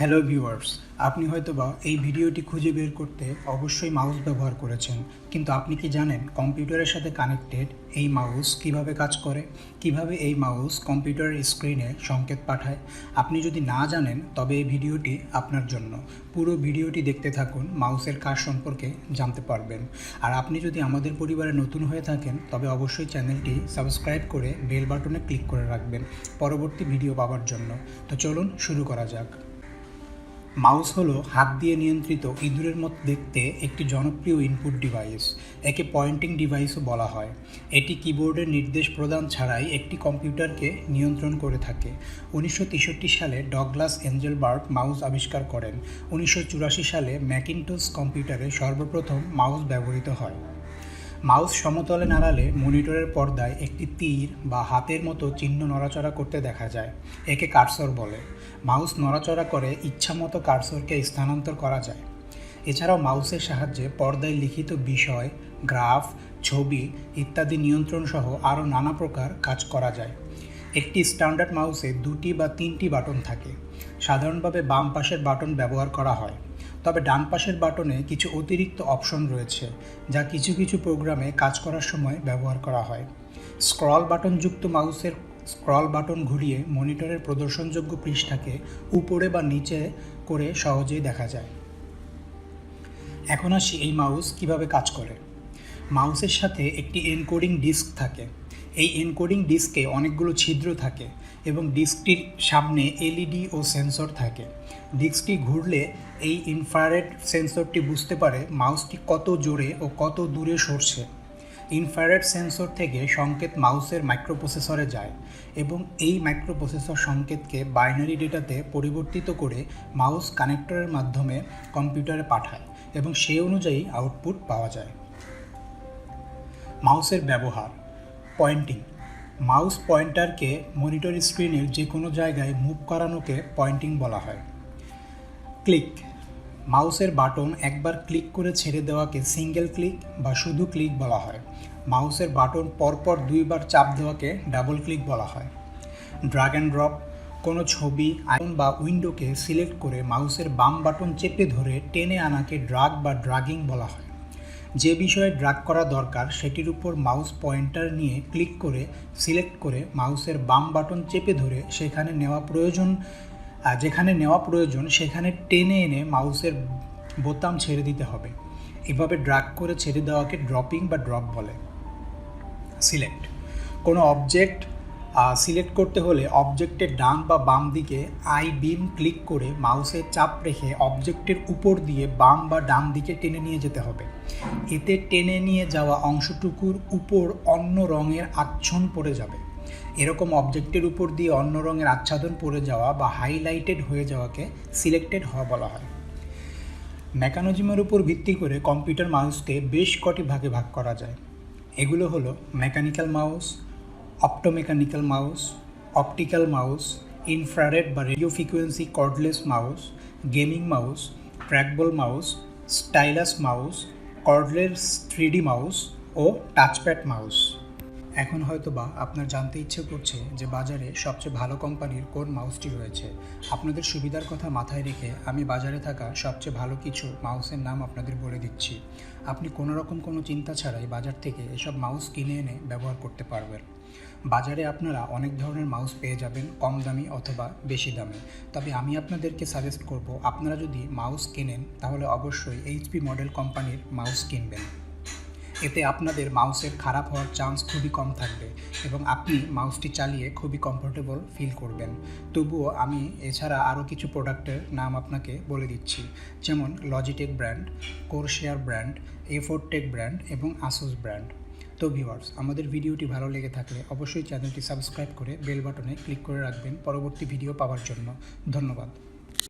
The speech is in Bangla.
হ্যালো ভিউয়ার্স, আপনি হয়তোবা এই ভিডিওটি খুঁজে বের করতে অবশ্যই মাউস ব্যবহার করেছেন, কিন্তু আপনি কি জানেন কম্পিউটারের সাথে কানেক্টেড এই মাউস কিভাবে কাজ করে, কিভাবে এই মাউস কম্পিউটারের স্ক্রিনে সংকেত পাঠায়? আপনি যদি না জানেন তবে এই ভিডিওটি আপনার জন্য। পুরো ভিডিওটি দেখতে থাকুন, মাউসের কাজ সম্পর্কে জানতে পারবেন। আর আপনি যদি আমাদের পরিবারে নতুন হয়ে থাকেন তবে অবশ্যই চ্যানেলটি সাবস্ক্রাইব করে বেল বাটনে ক্লিক করে রাখবেন পরবর্তী ভিডিও পাওয়ার জন্য। তো চলুন শুরু করা যাক। মাউস হলো হাত দিয়ে নিয়ন্ত্রিত ইঁদুরের মতো দেখতে একটি জনপ্রিয় ইনপুট ডিভাইস। একে পয়েন্টিং ডিভাইসও বলা হয়। এটি কিবোর্ডের নির্দেশ প্রদান ছাড়াই একটি কম্পিউটারকে নিয়ন্ত্রণ করে থাকে। 1963 সালে ডগলাস এঞ্জেলবার্গ মাউস আবিষ্কার করেন। 1984 সালে ম্যাকিনটশ কম্পিউটারে সর্বপ্রথম মাউস ব্যবহৃত হয়। মাউস সমতলে নাড়ালে মনিটরের পর্দায় একটি তীর বা হাতের মতো চিহ্ন নড়াচড়া করতে দেখা যায়। একে কার্সর বলে। মাউস নড়াচড়া করে ইচ্ছামতো কার্সরকে স্থানান্তর করা যায়। এছাড়াও মাউসের সাহায্যে পর্দায় লিখিত বিষয়, গ্রাফ, ছবি ইত্যাদি নিয়ন্ত্রণ সহ আরও নানা প্রকার কাজ করা যায়। একটি স্ট্যান্ডার্ড মাউসে 2টি বা 3টি বাটন থাকে। সাধারণভাবে বাম পাশের বাটন ব্যবহার করা হয়, তবে ডান পাশের বাটনে কিছু অতিরিক্ত অপশন রয়েছে যা কিছু কিছু প্রোগ্রামে কাজ করার সময় ব্যবহার করা হয়। স্ক্রল বাটনযুক্ত মাউসের স্ক্রল বাটন ঘুরিয়ে মনিটরের প্রদর্শনযোগ্য পৃষ্ঠাকে উপরে বা নিচে করে সহজেই দেখা যায়। এখন আসি এই মাউস কিভাবে কাজ করে। মাউসের সাথে একটি এনকোডিং ডিস্ক থাকে। এই এনকোডিং ডিস্কে অনেকগুলো ছিদ্র থাকে এবং ডিস্কটির সামনে এলইডি ও সেন্সর থাকে। ডিস্কটি ঘুরলে এই ইনফ্রারেড সেন্সরটি বুঝতে পারে মাউসটি কত জোরে ও কত দূরে সরছে। ইনফ্রারেড সেন্সর থেকে সংকেত মাউসের মাইক্রোপ্রসেসরে যায় এবং এই মাইক্রোপ্রসেসর সংকেতকে বাইনারি ডেটাতে পরিবর্তিত করে মাউস কানেক্টরের মাধ্যমে কম্পিউটারে পাঠায় এবং সেই অনুযায়ী আউটপুট পাওয়া যায়। মাউসের ব্যবহার। পয়েন্টিং। মাউস পয়েন্টারকে মনিটর স্ক্রিনের যে কোনো জায়গায় মুভ করানোকে পয়েন্টিং বলা হয়। ক্লিক। মাউসের বাটন একবার ক্লিক করে ছেড়ে দেওয়াকে সিঙ্গেল ক্লিক বা শুধু ক্লিক বলা হয়। মাউসের বাটন পরপর 2বার চাপ দেওয়াকে ডাবল ক্লিক বলা হয়। Drag and drop. কোনো ছবি, আইকন বা উইন্ডোকে সিলেক্ট করে মাউসের বাম বাটন চেপে ধরে টেনে আনাকে ড্রাগ বা ড্রাগিং বলা হয়। যে বিষয়ে ড্রাগ করা দরকার সেটির উপর মাউস পয়েন্টার নিয়ে ক্লিক করে সিলেক্ট করে মাউসের বাম বাটন চেপে ধরে যেখানে নেওয়া প্রয়োজন সেখানে টেনে এনে মাউসের বোতাম ছেড়ে দিতে হবে। এভাবে ড্রাগ করে ছেড়ে দেওয়াকে ড্রপিং বা ড্রপ বলে। সিলেক্ট। কোনো অবজেক্ট সিলেক্ট করতে হলে অবজেক্টের ডান বা বাম দিকে আই বিম ক্লিক করে মাউসের চাপ রেখে অবজেক্টের উপর দিয়ে বাম বা ডান দিকে টেনে নিয়ে যেতে হবে। এতে টেনে নিয়ে যাওয়া অংশটুকুর উপর অন্য রঙের আচ্ছন্ন পড়ে যাবে। এরকম অবজেক্টের উপর দিয়ে অন্য রঙের আচ্ছাদন পড়ে যাওয়া বা হাইলাইটেড হয়ে যাওয়াকে সিলেক্টেড হওয়া বলা হয়। মেকানিজমের উপর ভিত্তি করে কম্পিউটার মাউসকে বেশ কটি ভাগে ভাগ করা যায়। এগুলো হলো mechanical mouse, optomechanical mouse, optical mouse, infrared বা radio frequency cordless mouse, gaming mouse, trackball mouse, stylus mouse, cordless 3D mouse ও টাচপ্যাড মাউস। এখন হয়তোবা আপনার জানতে ইচ্ছে করছে যে বাজারে সবচেয়ে ভালো কোম্পানির কোন মাউসটি রয়েছে। আপনাদের সুবিধার কথা মাথায় রেখে আমি বাজারে থাকা সবচেয়ে ভালো কিছু মাউসের নাম আপনাদের বলে দিচ্ছি। আপনি কোনো চিন্তা ছাড়াই বাজার থেকে এসব মাউস কিনে এনে ব্যবহার করতে পারবেন। বাজারে আপনারা অনেক ধরনের মাউস পেয়ে যাবেন, কম দামি অথবা বেশি দামি। তবে আমি আপনাদেরকে সাজেস্ট করব, আপনারা যদি মাউস কেনেন তাহলে অবশ্যই HP মডেল কোম্পানির মাউস কিনবেন। এতে আপনাদের মাউসের খারাপ হওয়ার চান্স খুবই কম থাকবে এবং আপনি মাউসটি চালিয়ে খুবই কমফোর্টেবল ফিল করবেন। তবুও আমি এছাড়া আরও কিছু প্রোডাক্টের নাম আপনাকে বলে দিচ্ছি, যেমন Logitech brand, Corsair brand, A4 tech brand এবং আসুস ব্র্যান্ড। তো ভিউয়ার্স, আমাদের ভিডিওটি ভালো লেগে থাকলে অবশ্যই চ্যানেলটি সাবস্ক্রাইব করে বেল বাটনে ক্লিক করে রাখবেন পরবর্তী ভিডিও পাওয়ার জন্য। ধন্যবাদ।